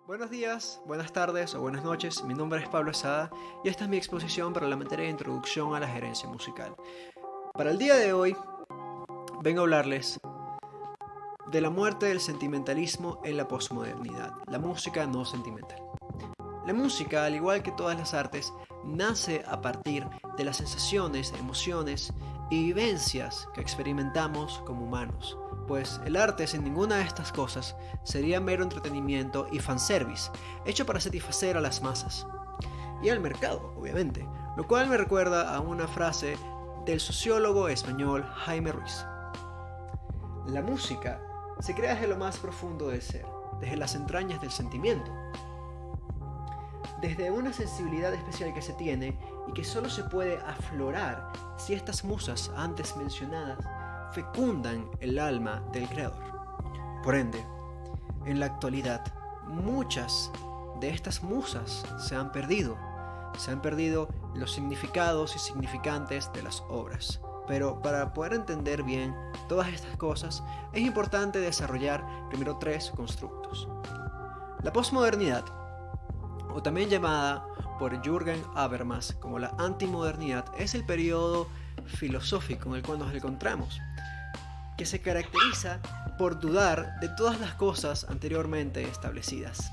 Buenos días, buenas tardes o buenas noches, mi nombre es Pablo Asada y esta es mi exposición para la materia de Introducción a la Gerencia Musical. Para el día de hoy vengo a hablarles de la muerte del sentimentalismo en la posmodernidad, la música no sentimental. La música, al igual que todas las artes, nace a partir de las sensaciones, emociones y vivencias que experimentamos como humanos, pues el arte sin ninguna de estas cosas sería mero entretenimiento y fanservice, hecho para satisfacer a las masas y al mercado, obviamente, lo cual me recuerda a una frase del sociólogo español Jaime Ruiz. La música se crea desde lo más profundo del ser, desde las entrañas del sentimiento, desde una sensibilidad especial que se tiene y que solo se puede aflorar si estas musas antes mencionadas fecundan el alma del creador. Por ende, en la actualidad, muchas de estas musas se han perdido los significados y significantes de las obras. Pero para poder entender bien todas estas cosas, es importante desarrollar primero tres constructos. La posmodernidad, o también llamada por Jürgen Habermas como la antimodernidad, es el periodo filosófico en el cual nos encontramos, que se caracteriza por dudar de todas las cosas anteriormente establecidas,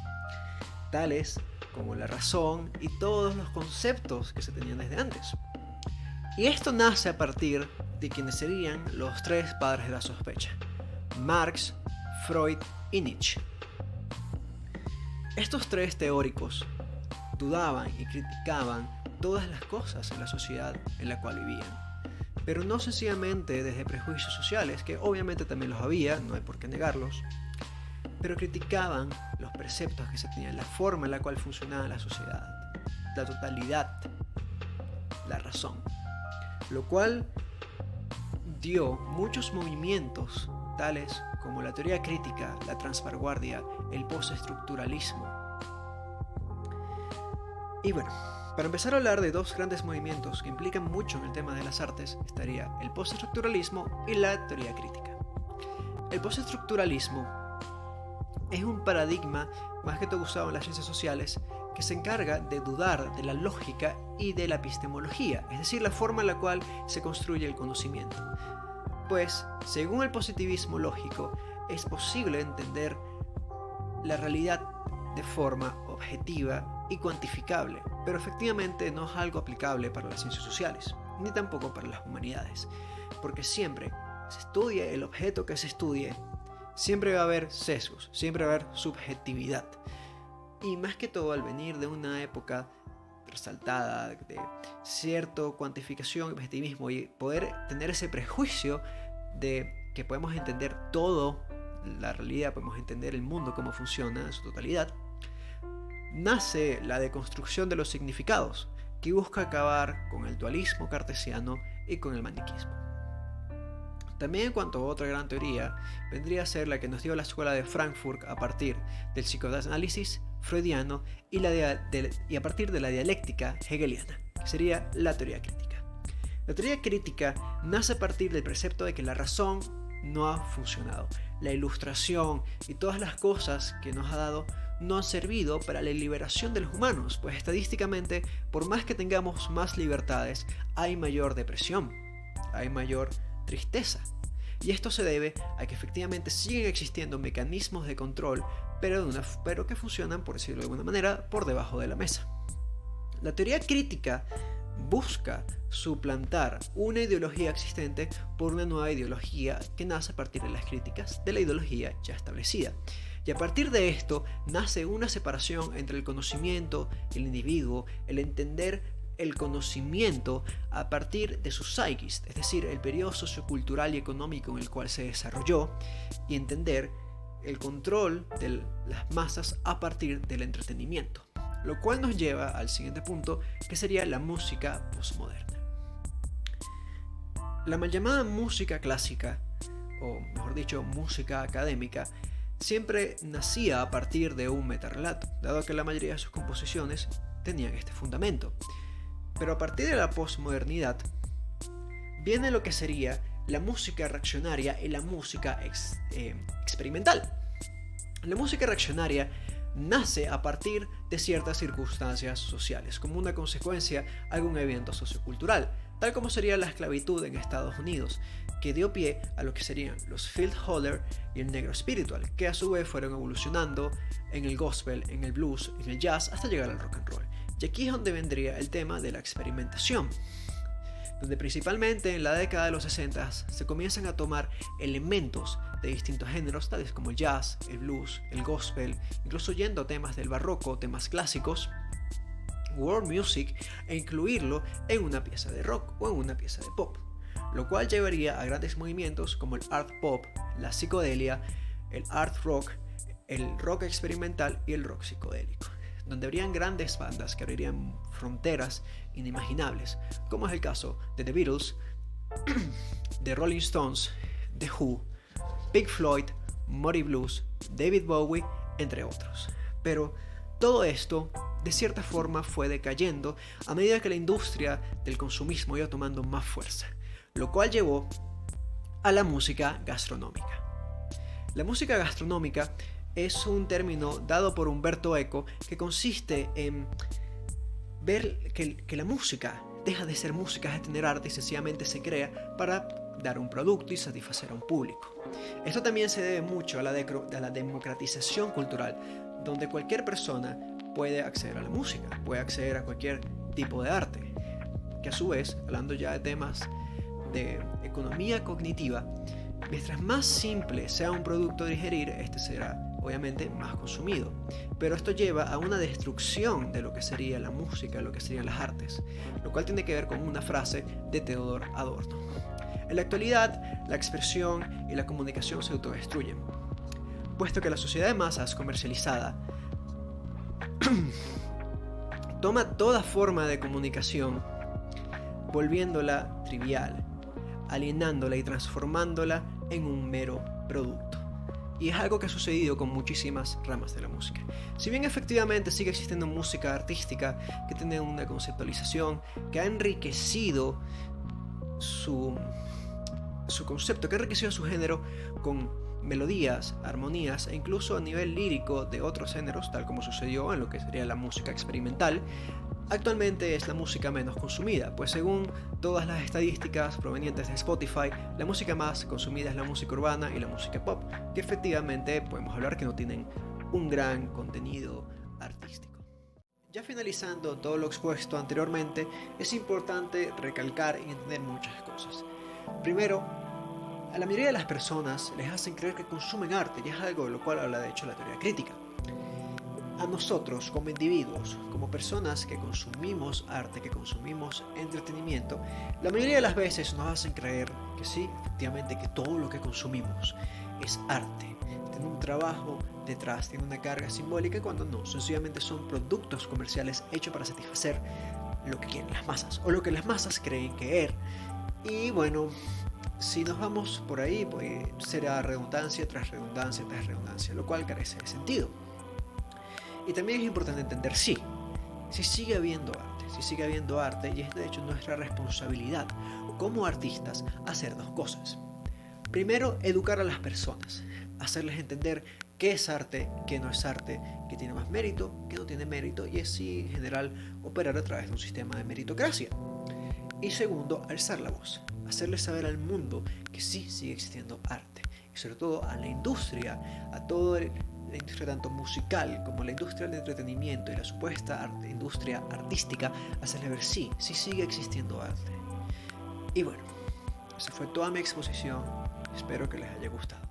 tales como la razón y todos los conceptos que se tenían desde antes. Y esto nace a partir de quienes serían los tres padres de la sospecha: Marx, Freud y Nietzsche. Estos tres teóricos dudaban y criticaban todas las cosas en la sociedad en la cual vivían, pero no sencillamente desde prejuicios sociales, que obviamente también los había, no hay por qué negarlos, pero criticaban los preceptos que se tenían, la forma en la cual funcionaba la sociedad, la totalidad, la razón, lo cual dio muchos movimientos tales como la teoría crítica, la transvanguardia, el postestructuralismo. Y bueno, para empezar a hablar de dos grandes movimientos que implican mucho en el tema de las artes, estaría el postestructuralismo y la teoría crítica. El postestructuralismo es un paradigma más que todo usado en las ciencias sociales que se encarga de dudar de la lógica y de la epistemología, es decir, la forma en la cual se construye el conocimiento. Pues, según el positivismo lógico, es posible entender la realidad de forma objetiva y cuantificable, pero efectivamente no es algo aplicable para las ciencias sociales, ni tampoco para las humanidades, porque siempre se estudie el objeto que se estudie, siempre va a haber sesgos, siempre va a haber subjetividad. Y más que todo al venir de una época resaltada de cierta cuantificación y objetivismo y poder tener ese prejuicio de que podemos entender todo, la realidad, podemos entender el mundo, cómo funciona en su totalidad, nace la deconstrucción de los significados, que busca acabar con el dualismo cartesiano y con el maniquismo. También en cuanto a otra gran teoría, vendría a ser la que nos dio la escuela de Frankfurt a partir del psicoanálisis freudiano y a partir de la dialéctica hegeliana, que sería la teoría crítica. La teoría crítica nace a partir del precepto de que la razón no ha funcionado. La ilustración y todas las cosas que nos ha dado no han servido para la liberación de los humanos, pues estadísticamente, por más que tengamos más libertades, hay mayor depresión, hay mayor tristeza. Y esto se debe a que efectivamente siguen existiendo mecanismos de control, pero que funcionan, por decirlo de alguna manera, por debajo de la mesa. La teoría crítica busca suplantar una ideología existente por una nueva ideología que nace a partir de las críticas de la ideología ya establecida. Y a partir de esto nace una separación entre el conocimiento y el individuo, el entender el conocimiento a partir de su psiquis, es decir, el periodo sociocultural y económico en el cual se desarrolló, y entender el control de las masas a partir del entretenimiento, lo cual nos lleva al siguiente punto, que sería la música postmoderna. La mal llamada música clásica, o mejor dicho, música académica, siempre nacía a partir de un metarrelato, dado que la mayoría de sus composiciones tenían este fundamento. Pero a partir de la posmodernidad viene lo que sería la música reaccionaria y la música experimental. La música reaccionaria nace a partir de ciertas circunstancias sociales, como una consecuencia de algún evento sociocultural, tal como sería la esclavitud en Estados Unidos, que dio pie a lo que serían los field holler y el negro spiritual, que a su vez fueron evolucionando en el gospel, en el blues, en el jazz, hasta llegar al rock and roll. Y aquí es donde vendría el tema de la experimentación, donde principalmente en la década de los 60 se comienzan a tomar elementos de distintos géneros, tales como el jazz, el blues, el gospel, incluso yendo a temas del barroco, temas clásicos, world music, e incluirlo en una pieza de rock o en una pieza de pop, lo cual llevaría a grandes movimientos como el art pop, la psicodelia, el art rock, el rock experimental y el rock psicodélico, donde habrían grandes bandas que abrirían fronteras inimaginables, como es el caso de The Beatles, de Rolling Stones, The Who, Pink Floyd, Moody Blues, David Bowie, entre otros. Pero todo esto, de cierta forma, fue decayendo a medida que la industria del consumismo iba tomando más fuerza, lo cual llevó a la música gastronómica. La música gastronómica es un término dado por Umberto Eco que consiste en ver que la música deja de ser música, de tener arte y sencillamente se crea para dar un producto y satisfacer a un público. Esto también se debe mucho a la democratización cultural, donde cualquier persona puede acceder a la música, puede acceder a cualquier tipo de arte, que a su vez, hablando ya de temas de economía cognitiva, mientras más simple sea un producto de digerir, este será obviamente más consumido. Pero esto lleva a una destrucción de lo que sería la música, lo que serían las artes, lo cual tiene que ver con una frase de Theodor Adorno. En la actualidad, la expresión y la comunicación se autodestruyen, puesto que la sociedad de masas comercializada toma toda forma de comunicación, volviéndola trivial, alienándola y transformándola en un mero producto. Y es algo que ha sucedido con muchísimas ramas de la música. Si bien efectivamente sigue existiendo música artística que tiene una conceptualización, que ha enriquecido su concepto, que ha enriquecido su género con melodías, armonías e incluso a nivel lírico de otros géneros, tal como sucedió en lo que sería la música experimental, actualmente es la música menos consumida, pues según todas las estadísticas provenientes de Spotify, la música más consumida es la música urbana y la música pop, que efectivamente podemos hablar que no tienen un gran contenido artístico. Ya finalizando todo lo expuesto anteriormente, es importante recalcar y entender muchas cosas. Primero, a la mayoría de las personas les hacen creer que consumen arte, y es algo de lo cual habla de hecho la teoría crítica. A nosotros como individuos, como personas que consumimos arte, que consumimos entretenimiento, la mayoría de las veces nos hacen creer que sí, efectivamente, que todo lo que consumimos es arte, tiene un trabajo detrás, tiene una carga simbólica, cuando no, sencillamente son productos comerciales hechos para satisfacer lo que quieren las masas, o lo que las masas creen que es. Y bueno, si nos vamos por ahí, pues será redundancia tras redundancia tras redundancia, lo cual carece de sentido. Y también es importante entender, si sigue habiendo arte, y es de hecho nuestra responsabilidad como artistas hacer dos cosas. Primero, educar a las personas, hacerles entender qué es arte, qué no es arte, qué tiene más mérito, qué no tiene mérito, y así en general operar a través de un sistema de meritocracia. Y segundo, alzar la voz, hacerles saber al mundo que sí sigue existiendo arte, y sobre todo a la industria, a toda la industria tanto musical como la industria del entretenimiento y la supuesta industria artística, hacerles ver sí sigue existiendo arte. Y bueno, esa fue toda mi exposición, espero que les haya gustado.